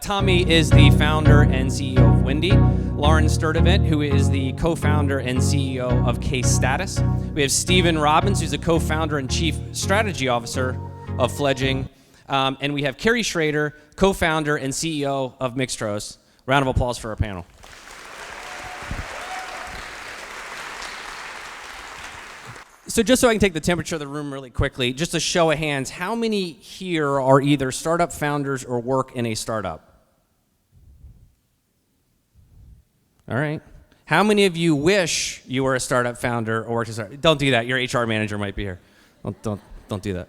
Tommy is the founder and CEO of Wendy. Lauren Sturdivant, who is the co-founder and CEO of Case Status. We have Stephen Robbins, who's the co-founder and chief strategy officer of Fledging. And we have Carrie Schrader, co-founder and CEO of Mixtros. Round of applause for our panel. So just so I can take the temperature of the room really quickly, just a show of hands, how many here are either startup founders or work in a startup? All right. How many of you wish you were a startup founder or worked a startup? Don't do that. Your HR manager might be here. Don't do that.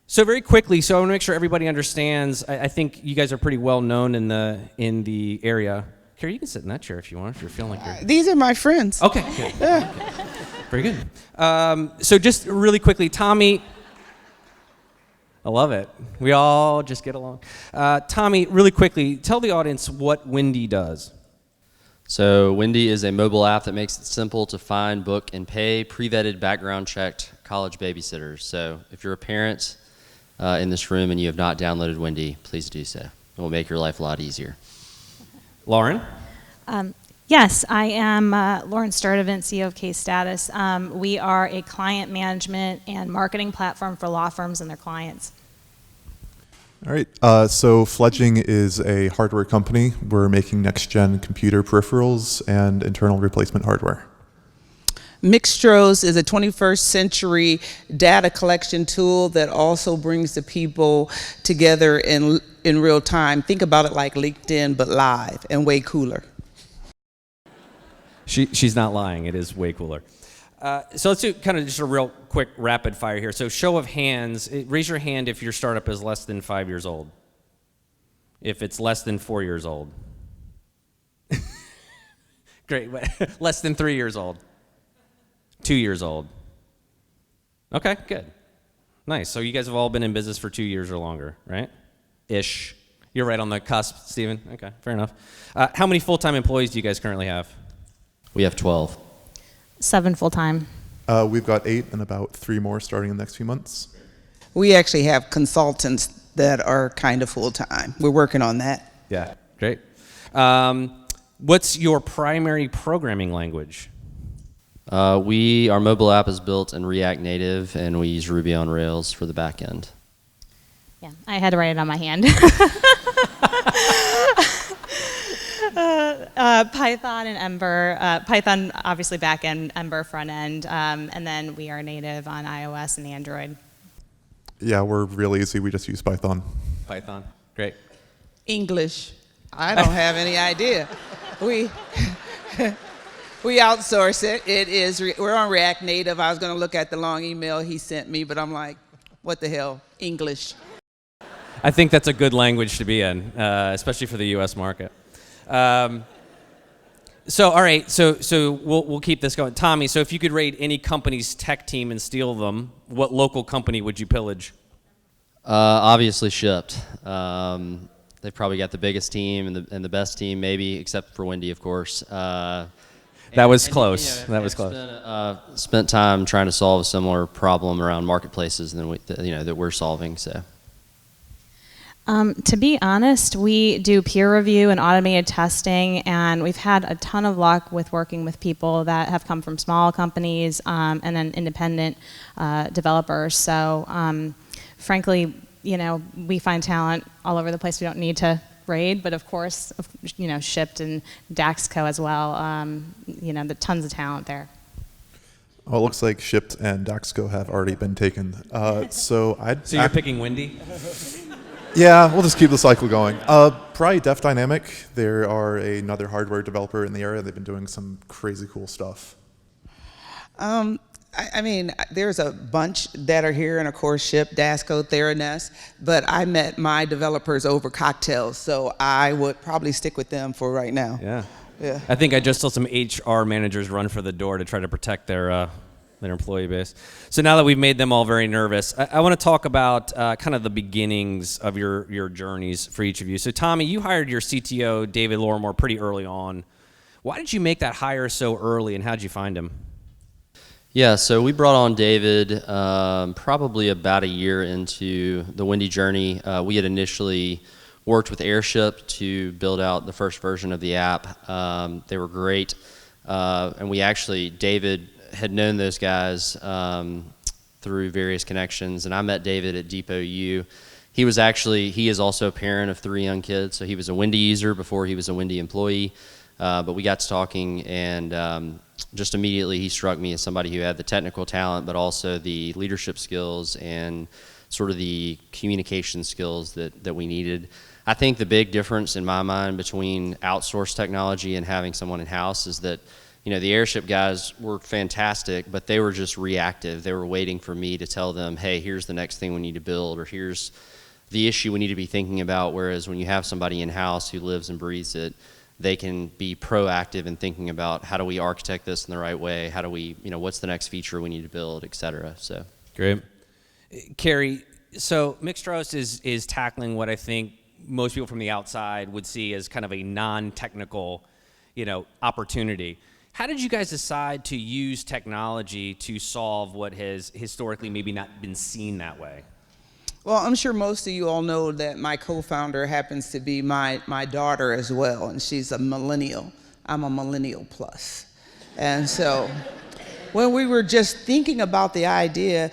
So very quickly, so I want to make sure everybody understands. I think you guys are pretty well known in the area. Carrie, you can sit in that chair if you want, if you're feeling like you're... These are my friends. Okay, good. Yeah. Okay. Very good. So just really quickly, Tommy, I love it. We all just get along. Tommy, really quickly, tell the audience what Wendy does. So Wendy is a mobile app that makes it simple to find, book, and pay pre-vetted, background-checked college babysitters. So if you're a parent in this room and you have not downloaded Wendy, please do so. It will make your life a lot easier. Lauren? Yes, I am Lauren Sturdivant, CEO of Case Status. We are a client management and marketing platform for law firms and their clients. All right, so Fledging is a hardware company. We're making next-gen computer peripherals and internal replacement hardware. Mixtros is a 21st century data collection tool that also brings the people together in real time. Think about it like LinkedIn, but live and way cooler. She's not lying. It is way cooler. So let's do kind of just a real quick rapid fire here. So show of hands. Raise your hand if your startup is less than 5 years old. If it's less than 4 years old. Great. Less than 3 years old. 2 years old. Okay, good. Nice. So you guys have all been in business for 2 years or longer, right? Ish. You're right on the cusp, Stephen. Okay, fair enough. How many full-time employees do you guys currently have? We have 12. 7 full-time. We've got 8 and about 3 more starting in the next few months. We actually have consultants that are kind of full-time. We're working on that. Yeah, great. What's your primary programming language? Our mobile app is built in React Native, and we use Ruby on Rails for the back end. Yeah, I had to write it on my hand. Python and Ember. Python, obviously back end, Ember front end, and then we are native on iOS and Android. Yeah, we're real easy. We just use Python. Python, great. English. I don't have any idea. We outsource it. We're on React Native. I was going to look at the long email he sent me, but I'm like, what the hell? English. I think that's a good language to be in, especially for the U.S. market. So all right, so we'll keep this going. Tommy, so if you could raid any company's tech team and steal them, what local company would you pillage? Obviously Shipped. They've probably got the biggest team and the best team, maybe, except for Wendy, of course. That was close. That was close. Spent time trying to solve a similar problem around marketplaces that we're solving. So. To be honest, we do peer review and automated testing, and we've had a ton of luck with working with people that have come from small companies and then independent developers. So, frankly, we find talent all over the place. We don't need to raid, but of course, Shipped and Daxco as well. The tons of talent there. Well, it looks like Shipped and Daxco have already been taken. So you're picking Wendy? Yeah, we'll just keep the cycle going. Probably Def Dynamic. They are another hardware developer in the area. They've been doing some crazy cool stuff. I mean, there's a bunch that are here, and of course, Shipped, Daxco, Theranos. But I met my developers over cocktails, so I would probably stick with them for right now. Yeah. I think I just saw some HR managers run for the door to try to protect their employee base. So now that we've made them all very nervous, I want to talk about kind of the beginnings of your journeys for each of you. So Tommy, you hired your CTO, David Lorimore, pretty early on. Why did you make that hire so early, and how did you find him? Yeah, so we brought on David probably about a year into the Wendy journey. We had initially worked with Airship to build out the first version of the app. They were great. And David had known those guys through various connections, and I met David at Depot U. He is also a parent of 3 young kids, so he was a Wendy user before he was a Wendy employee. But we got to talking, and just immediately he struck me as somebody who had the technical talent, but also the leadership skills and sort of the communication skills that we needed. I think the big difference in my mind between outsourced technology and having someone in-house is that, the Airship guys were fantastic, but they were just reactive. They were waiting for me to tell them, hey, here's the next thing we need to build, or here's the issue we need to be thinking about, whereas when you have somebody in-house who lives and breathes it, they can be proactive in thinking about how do we architect this in the right way, how do we, what's the next feature we need to build, et cetera. So. Great. Carrie, so mixed roast is tackling what I think most people from the outside would see as kind of a non-technical, opportunity. How did you guys decide to use technology to solve what has historically maybe not been seen that way? Well, I'm sure most of you all know that my co-founder happens to be my daughter as well, and she's a millennial. I'm a millennial plus. And so when we were just thinking about the idea,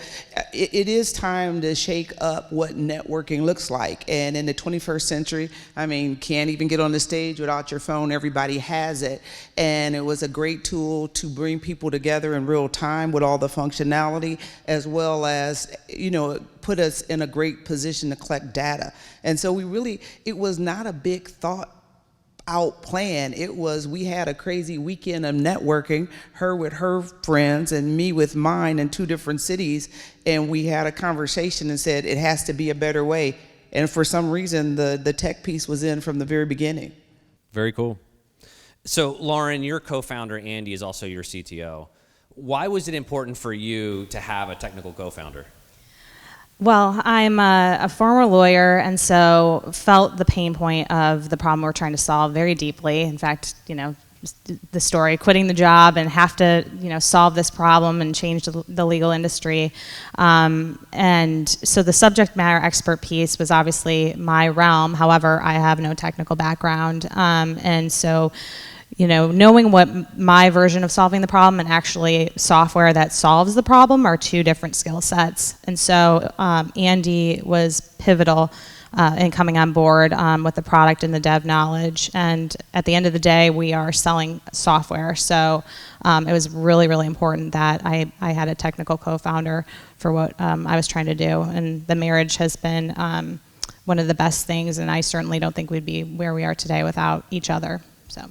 it is time to shake up what networking looks like. And in the 21st century, can't even get on the stage without your phone. Everybody has it. And it was a great tool to bring people together in real time with all the functionality, as well as, put us in a great position to collect data. And so it was not a big thought out plan. We had a crazy weekend of networking, her with her friends and me with mine in 2 different cities, and we had a conversation and said it has to be a better way. And for some reason, the tech piece was in from the very beginning. Very cool. So Lauren, your co-founder Andy is also your CTO. Why was it important for you to have a technical co-founder? Well, I'm a former lawyer, and so felt the pain point of the problem we're trying to solve very deeply. In fact, the story, quitting the job and have to, solve this problem and change the legal industry. And so the subject matter expert piece was obviously my realm. However, I have no technical background. And so, knowing what my version of solving the problem and actually software that solves the problem are 2 different skill sets. And so Andy was pivotal in coming on board with the product and the dev knowledge. And at the end of the day, we are selling software. So it was really, really important that I had a technical co-founder for what I was trying to do. And the marriage has been one of the best things, and I certainly don't think we'd be where we are today without each other. So.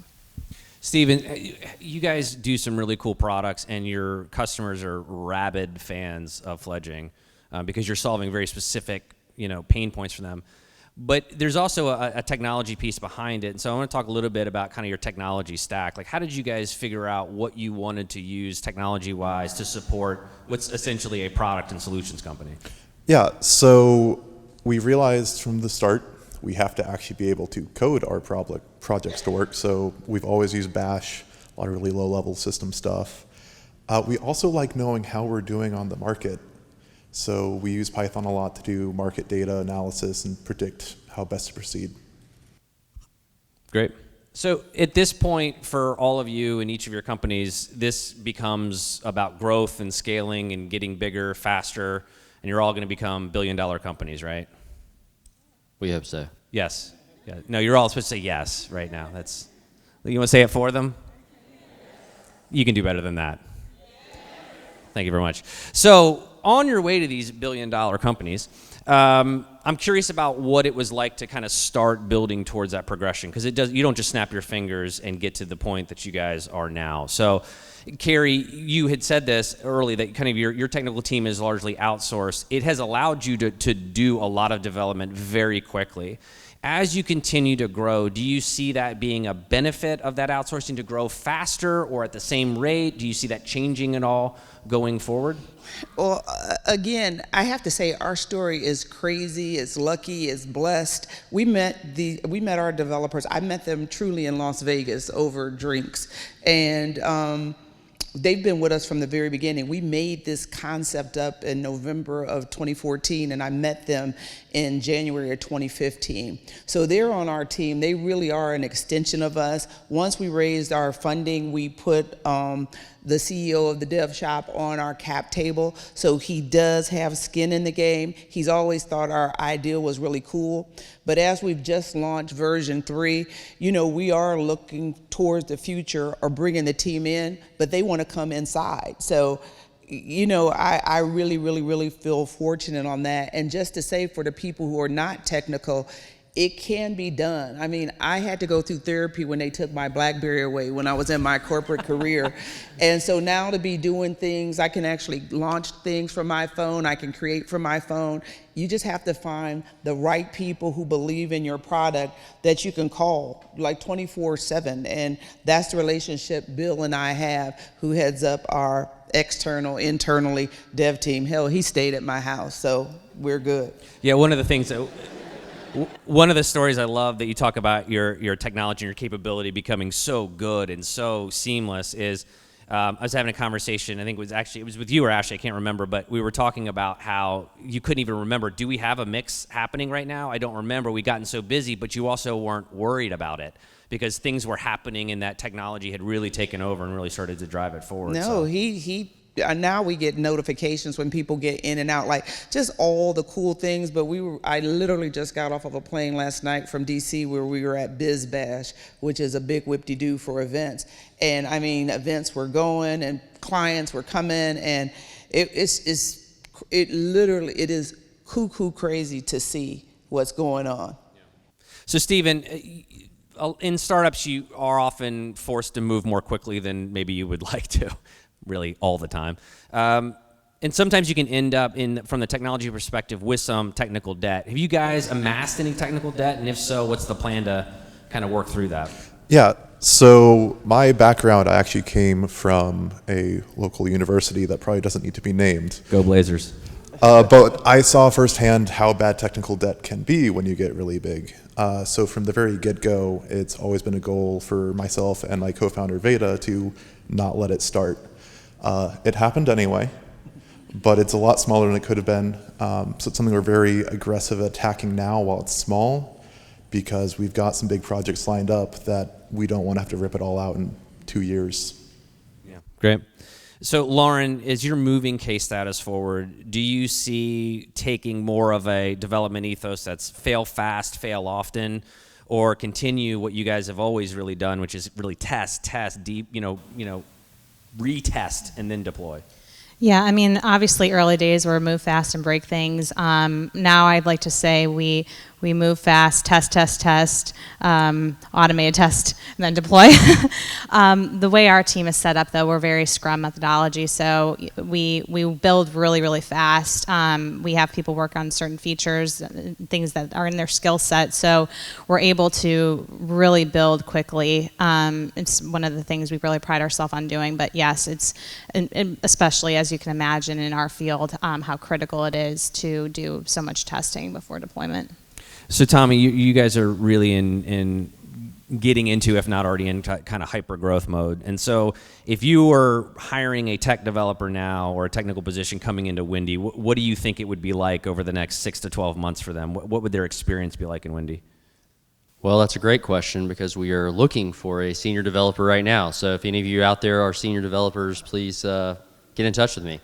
Steven, you guys do some really cool products, and your customers are rabid fans of Fledging because you're solving very specific, pain points for them. But there's also a technology piece behind it, and so I want to talk a little bit about kind of your technology stack. Like, how did you guys figure out what you wanted to use technology-wise to support what's essentially a product and solutions company? Yeah, so we realized from the start we have to actually be able to code our projects to work. So we've always used Bash, a lot of really low-level system stuff. We also like knowing how we're doing on the market. So we use Python a lot to do market data analysis and predict how best to proceed. Great. So at this point, for all of you in each of your companies, this becomes about growth and scaling and getting bigger, faster, and you're all going to become billion-dollar companies, right? We hope so. Yes. Yeah. No, you're all supposed to say yes right now. You want to say it for them? You can do better than that. Thank you very much. So on your way to these billion-dollar companies, I'm curious about what it was like to kind of start building towards that progression, because you don't just snap your fingers and get to the point that you guys are now. So Carrie, you had said this early, that kind of your technical team is largely outsourced. It has allowed you to do a lot of development very quickly. As you continue to grow, do you see that being a benefit of that outsourcing to grow faster or at the same rate? Do you see that changing at all going forward? Well, again, I have to say our story is crazy, it's lucky, it's blessed. We met our developers. I met them truly in Las Vegas over drinks, and they've been with us from the very beginning. We made this concept up in November of 2014, and I met them in January of 2015. So they're on our team. They really are an extension of us. Once we raised our funding, we put the CEO of the dev shop on our cap table. So he does have skin in the game. He's always thought our idea was really cool. But as we've just launched version 3, we are looking towards the future or bringing the team in, but they want to come inside. So, I really, really, really feel fortunate on that. And just to say for the people who are not technical, it can be done. I mean, I had to go through therapy when they took my BlackBerry away when I was in my corporate career. And so now to be doing things, I can actually launch things from my phone, I can create from my phone. You just have to find the right people who believe in your product that you can call like 24/7. And that's the relationship Bill and I have, who heads up our internally dev team. Hell, he stayed at my house, so we're good. Yeah, one of the stories I love that you talk about your technology and your capability becoming so good and so seamless is I was having a conversation, I think it was with you or Ashley, I can't remember, but we were talking about how you couldn't even remember, do we have a mix happening right now? I don't remember, we'd gotten so busy, but you also weren't worried about it because things were happening and that technology had really taken over and really started to drive it forward. No, now we get notifications when people get in and out, like just all the cool things. But I literally just got off of a plane last night from DC where we were at Biz Bash, which is a big whip-de-doo for events. And I mean, events were going and clients were coming, and it is cuckoo crazy to see what's going on. So Stephen, in startups, you are often forced to move more quickly than maybe you would like to, really all the time. And sometimes you can end up, from the technology perspective, with some technical debt. Have you guys amassed any technical debt? And if so, what's the plan to kind of work through that? Yeah, so my background, I actually came from a local university that probably doesn't need to be named. Go Blazers. But I saw firsthand how bad technical debt can be when you get really big. So from the very get-go, it's always been a goal for myself and my co-founder Veda to not let it start. It happened anyway, but it's a lot smaller than it could have been. So it's something we're very aggressive at attacking now while it's small, because we've got some big projects lined up that we don't want to have to rip it all out in 2 years. Yeah, great. So Lauren, as you're moving case status forward, do you see taking more of a development ethos that's fail fast, fail often, or continue what you guys have always really done, which is really test deep, retest and then deploy? Yeah, I mean, obviously early days were move fast and break things. Now I'd like to say we move fast, test, automated test, and then deploy. The way our team is set up, though, we're very Scrum methodology, so we build really, really fast. We have people work on certain features, things that are in their skill set, so we're able to really build quickly. It's one of the things we really pride ourselves on doing, but yes, it's and especially as you can imagine in our field, how critical it is to do so much testing before deployment. So Tommy, you guys are really in getting into, if not already in, kind of hyper growth mode. And so if you were hiring a tech developer now or a technical position coming into Wendy, what do you think it would be like over the next 6 to 12 months for them? What would their experience be like in Wendy? Well, that's a great question because we are looking for a senior developer right now. So if any of you out there are senior developers, please get in touch with me.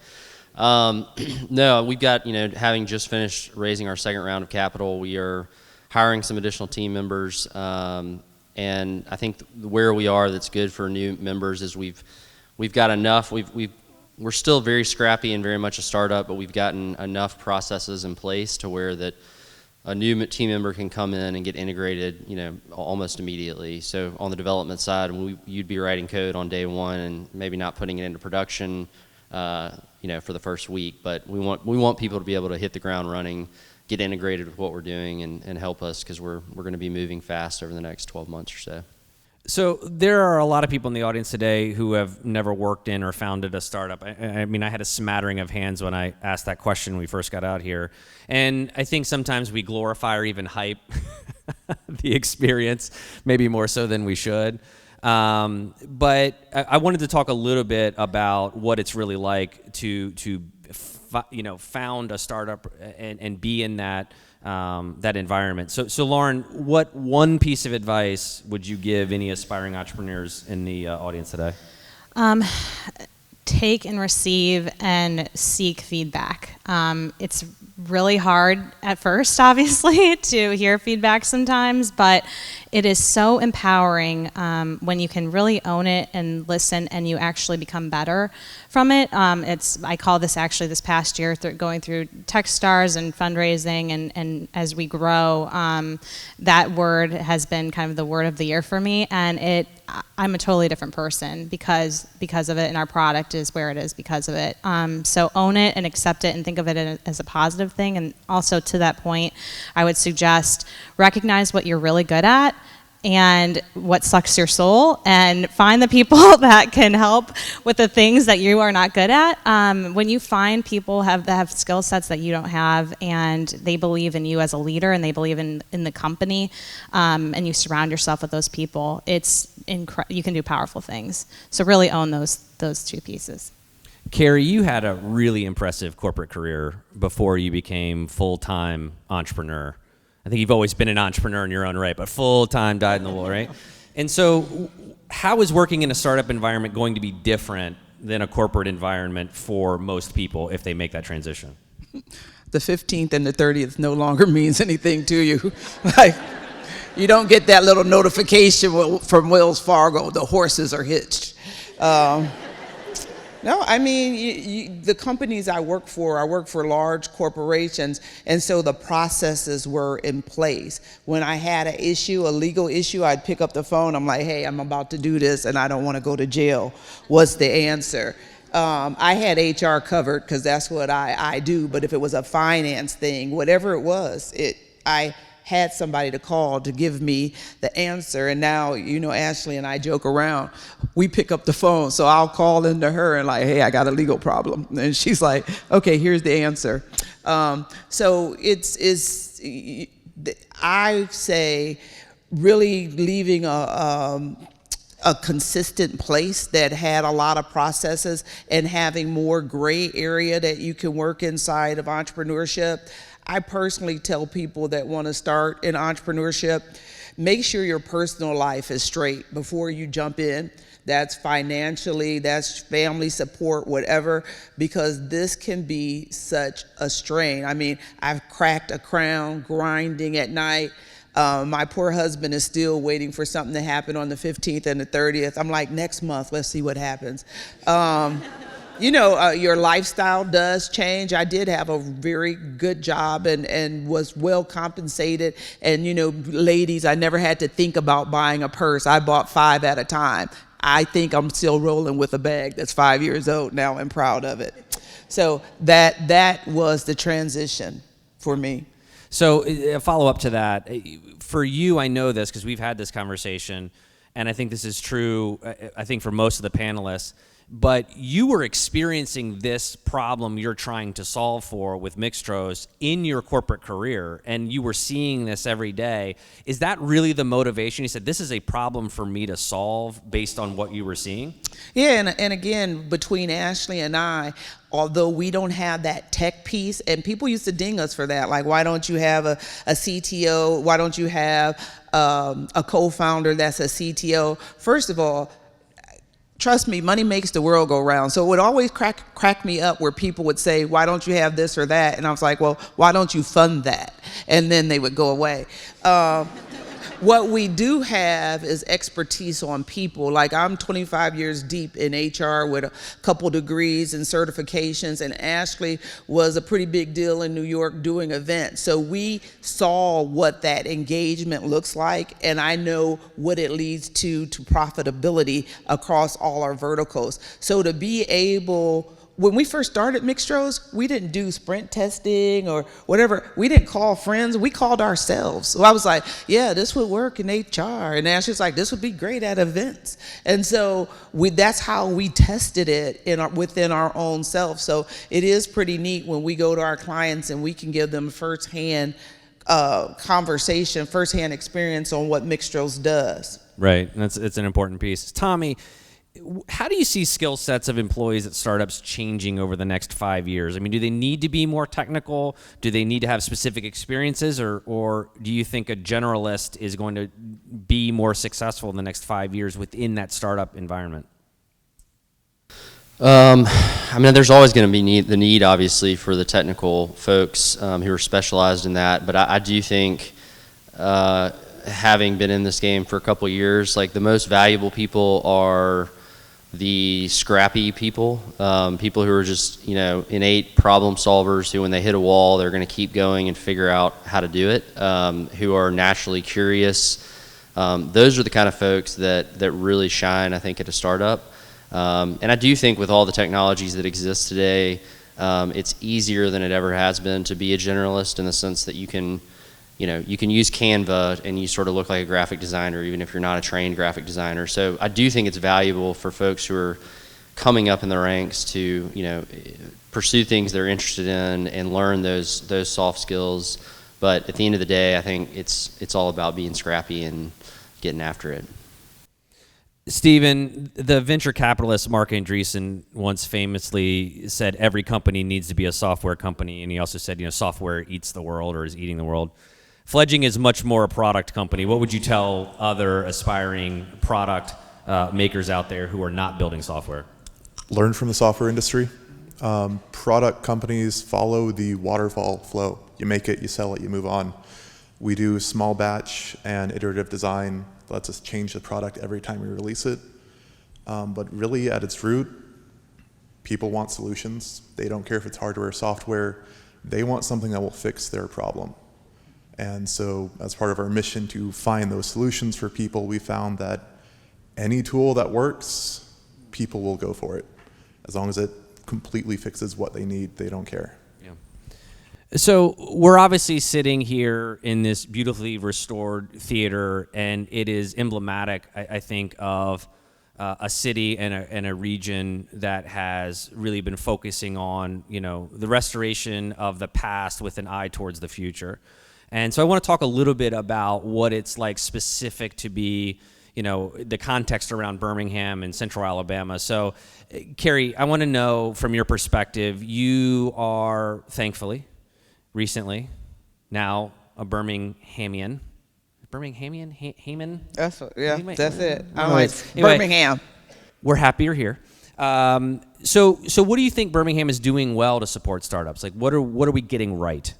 No, we've got, having just finished raising our second round of capital, we are hiring some additional team members. And I think where we are that's good for new members is we've got enough. We're still very scrappy and very much a startup, but we've gotten enough processes in place to where that a new team member can come in and get integrated, almost immediately. So on the development side, you'd be writing code on day one and maybe not putting it into production, for the first week. But we want people to be able to hit the ground running, get integrated with what we're doing, and help us because we're going to be moving fast over the next 12 months or so. So there are a lot of people in the audience today who have never worked in or founded a startup. I mean, I had a smattering of hands when I asked that question when we first got out here. And I think sometimes we glorify or even hype the experience, maybe more so than we should. But I wanted to talk a little bit about what it's really like to found a startup and be in that environment. So Lauren, what one piece of advice would you give any aspiring entrepreneurs in the audience today? Take and receive and seek feedback. It's really hard at first, obviously, to hear feedback sometimes, but it is so empowering when you can really own it and listen and you actually become better from it. I call this actually this past year going through Techstars and fundraising and as we grow, that word has been kind of the word of the year for me, and I'm a totally different person because of it, and our product is where it is because of it. So own it and accept it and think of it as a positive thing. And also to that point, I would suggest recognize what you're really good at and what sucks your soul, and find the people that can help with the things that you are not good at. When you find people that have skill sets that you don't have, and they believe in you as a leader and they believe in the company, and you surround yourself with those people, you can do powerful things. So really own those two pieces. Carrie, you had a really impressive corporate career before you became full-time entrepreneur. I think you've always been an entrepreneur in your own right, but full-time dyed in the wool, right? And so how is working in a startup environment going to be different than a corporate environment for most people if they make that transition? The 15th and the 30th no longer means anything to you. Like, you don't get that little notification from Wells Fargo, the horses are hitched. No, I mean, the companies I work for large corporations, and so the processes were in place. When I had a legal issue, I'd pick up the phone, I'm like, hey, I'm about to do this and I don't want to go to jail. What's the answer? I had HR covered because that's what I do, but if it was a finance thing, whatever it was, I had somebody to call to give me the answer. And now, Ashley and I joke around. We pick up the phone, so I'll call into her and like, hey, I got a legal problem. And she's like, okay, here's the answer. So I say really leaving a consistent place that had a lot of processes and having more gray area that you can work inside of entrepreneurship. I personally tell people that want to start in entrepreneurship, make sure your personal life is straight before you jump in. That's financially, that's family support, whatever, because this can be such a strain. I mean, I've cracked a crown grinding at night. My poor husband is still waiting for something to happen on the 15th and the 30th. I'm like, next month, let's see what happens. Your lifestyle does change. I did have a very good job and was well compensated. And, ladies, I never had to think about buying a purse. I bought 5 at a time. I think I'm still rolling with a bag that's 5 years old now and proud of it. So that was the transition for me. So a follow-up to that, for you, I know this because we've had this conversation, and I think this is true, I think for most of the panelists, but you were experiencing this problem you're trying to solve for with Mixtros in your corporate career, and you were seeing this every day. Is that really the motivation? You said, this is a problem for me to solve based on what you were seeing? Yeah, and again, between Ashley and I, although we don't have that tech piece, and people used to ding us for that, like, why don't you have a CTO? Why don't you have a co-founder that's a CTO? First of all, trust me, money makes the world go round. So it would always crack me up where people would say, why don't you have this or that? And I was like, well, why don't you fund that? And then they would go away. What we do have is expertise on people. Like, I'm 25 years deep in HR with a couple degrees and certifications, and Ashley was a pretty big deal in New York doing events. So we saw what that engagement looks like, and I know what it leads to profitability across all our verticals. So to be able, when we first started Mixtros, we didn't do sprint testing or whatever. We didn't call friends. We called ourselves. So I was like, yeah, this would work in HR. And Ashley's like, this would be great at events. And so that's how we tested it within our own self. So it is pretty neat when we go to our clients and we can give them firsthand conversation, firsthand experience on what Mixtros does. Right, and it's an important piece. Tommy, how do you see skill sets of employees at startups changing over the next 5 years? I mean, do they need to be more technical? Do they need to have specific experiences, or do you think a generalist is going to be more successful in the next 5 years within that startup environment? I mean, there's always going to be the need, obviously, for the technical folks who are specialized in that. But I do think, having been in this game for a couple of years, like the most valuable people are the scrappy people, people who are just, innate problem solvers who, when they hit a wall, they're going to keep going and figure out how to do it, who are naturally curious. Those are the kind of folks that really shine, I think, at a startup. And I do think with all the technologies that exist today, it's easier than it ever has been to be a generalist, in the sense that you can use Canva and you sort of look like a graphic designer, even if you're not a trained graphic designer. So I do think it's valuable for folks who are coming up in the ranks to, pursue things they're interested in and learn those soft skills. But at the end of the day, I think it's all about being scrappy and getting after it. Stephen, the venture capitalist Mark Andreessen once famously said every company needs to be a software company, and he also said, software eats the world or is eating the world. Fledging is much more a product company. What would you tell other aspiring product makers out there who are not building software? Learn from the software industry. Product companies follow the waterfall flow. You make it, you sell it, you move on. We do small batch and iterative design. Lets us change the product every time we release it. But really, at its root, people want solutions. They don't care if it's hardware or software. They want something that will fix their problem. And so, as part of our mission to find those solutions for people, we found that any tool that works, people will go for it. As long as it completely fixes what they need, they don't care. So we're obviously sitting here in this beautifully restored theater, and it is emblematic, I think, of a city and a region that has really been focusing on, the restoration of the past with an eye towards the future. And so I want to talk a little bit about what it's like specific to be, the context around Birmingham and Central Alabama. So, Carrie, I want to know from your perspective, you are thankfully recently now a Birminghamian. Birminghamian? Haman? That's it. Anyway, Birmingham. We're happy you're here. So what do you think Birmingham is doing well to support startups? Like, what are we getting right?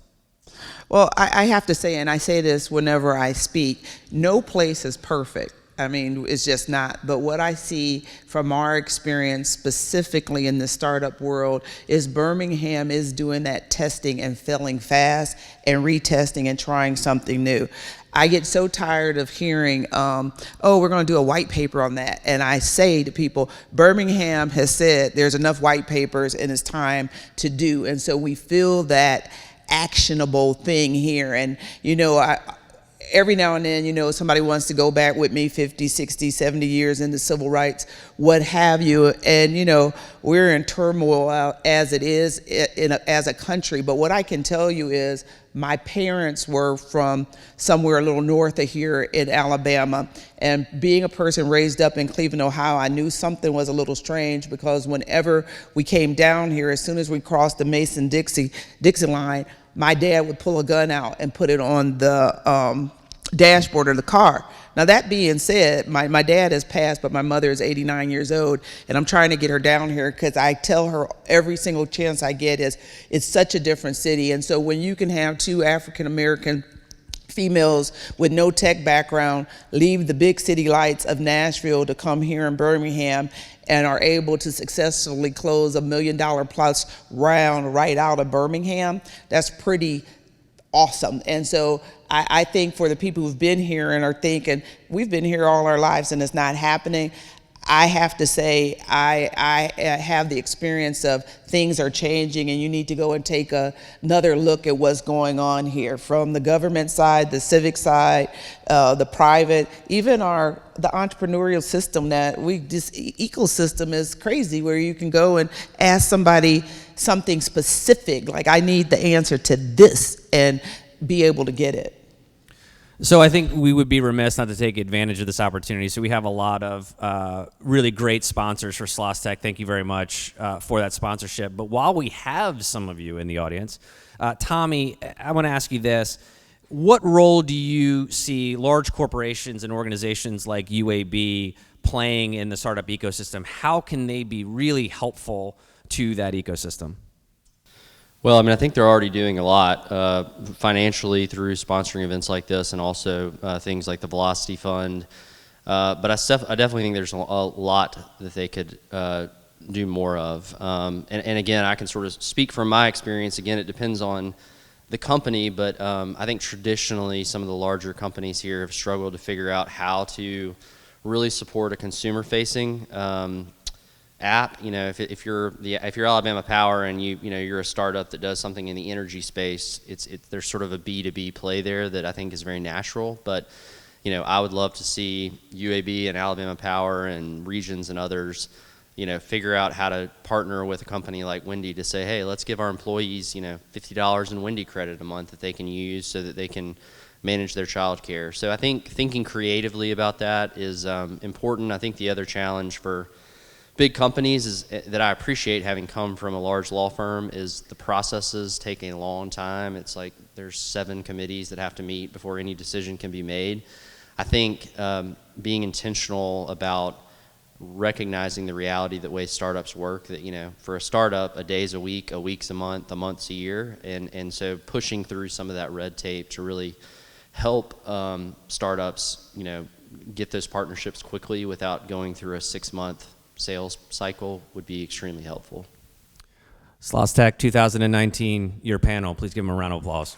Well, I have to say, and I say this whenever I speak, no place is perfect. I mean, it's just not. But what I see from our experience specifically in the startup world is Birmingham is doing that testing and failing fast and retesting and trying something new. I get so tired of hearing, we're going to do a white paper on that. And I say to people, Birmingham has said there's enough white papers and it's time to do. And so we feel that actionable thing here. And, every now and then, somebody wants to go back with me 50, 60, 70 years into civil rights, what have you. And, we're in turmoil as it is as a country. But what I can tell you is my parents were from somewhere a little north of here in Alabama. And being a person raised up in Cleveland, Ohio, I knew something was a little strange, because whenever we came down here, as soon as we crossed the Mason-Dixie line, my dad would pull a gun out and put it on the dashboard of the car. Now, that being said, my dad has passed, but my mother is 89 years old, and I'm trying to get her down here because I tell her every single chance I get is it's such a different city. And so when you can have two African-American females with no tech background leave the big city lights of Nashville to come here in Birmingham and are able to successfully close $1 million plus round right out of Birmingham, that's pretty awesome. And so I think for the people who've been here and are thinking, we've been here all our lives and it's not happening, I have to say I have the experience of things are changing, and you need to go and take another look at what's going on here from the government side, the civic side, the private, even the entrepreneurial system that this ecosystem is crazy, where you can go and ask somebody something specific, like I need the answer to this, and be able to get it. So I think we would be remiss not to take advantage of this opportunity. So we have a lot of really great sponsors for Sloss Tech. Thank you very much for that sponsorship. But while we have some of you in the audience, Tommy, I want to ask you this. What role do you see large corporations and organizations like UAB playing in the startup ecosystem? How can they be really helpful to that ecosystem? Well, I mean, I think they're already doing a lot financially through sponsoring events like this, and also things like the Velocity Fund. But I definitely think there's a lot that they could do more of. And again, I can sort of speak from my experience. Again, it depends on the company, but I think traditionally some of the larger companies here have struggled to figure out how to really support a consumer-facing app. You know, if you're Alabama Power and you're a startup that does something in the energy space, there's sort of a B2B play there that I think is very natural. But I would love to see UAB and Alabama Power and Regions and others figure out how to partner with a company like Wendy to say, hey, let's give our employees $50 in Wendy credit a month that they can use so that they can manage their child care. So I think thinking creatively about that is important. I think the other challenge for big companies is that I appreciate, having come from a large law firm, is the processes take a long time. It's like there's 7 committees that have to meet before any decision can be made. I think being intentional about recognizing the reality that way startups work, that for a startup, a day's a week, a week's a month, a month's a year, and so pushing through some of that red tape to really help startups get those partnerships quickly without going through a 6-month sales cycle would be extremely helpful. Sloss Tech 2019, your panel. Please give them a round of applause.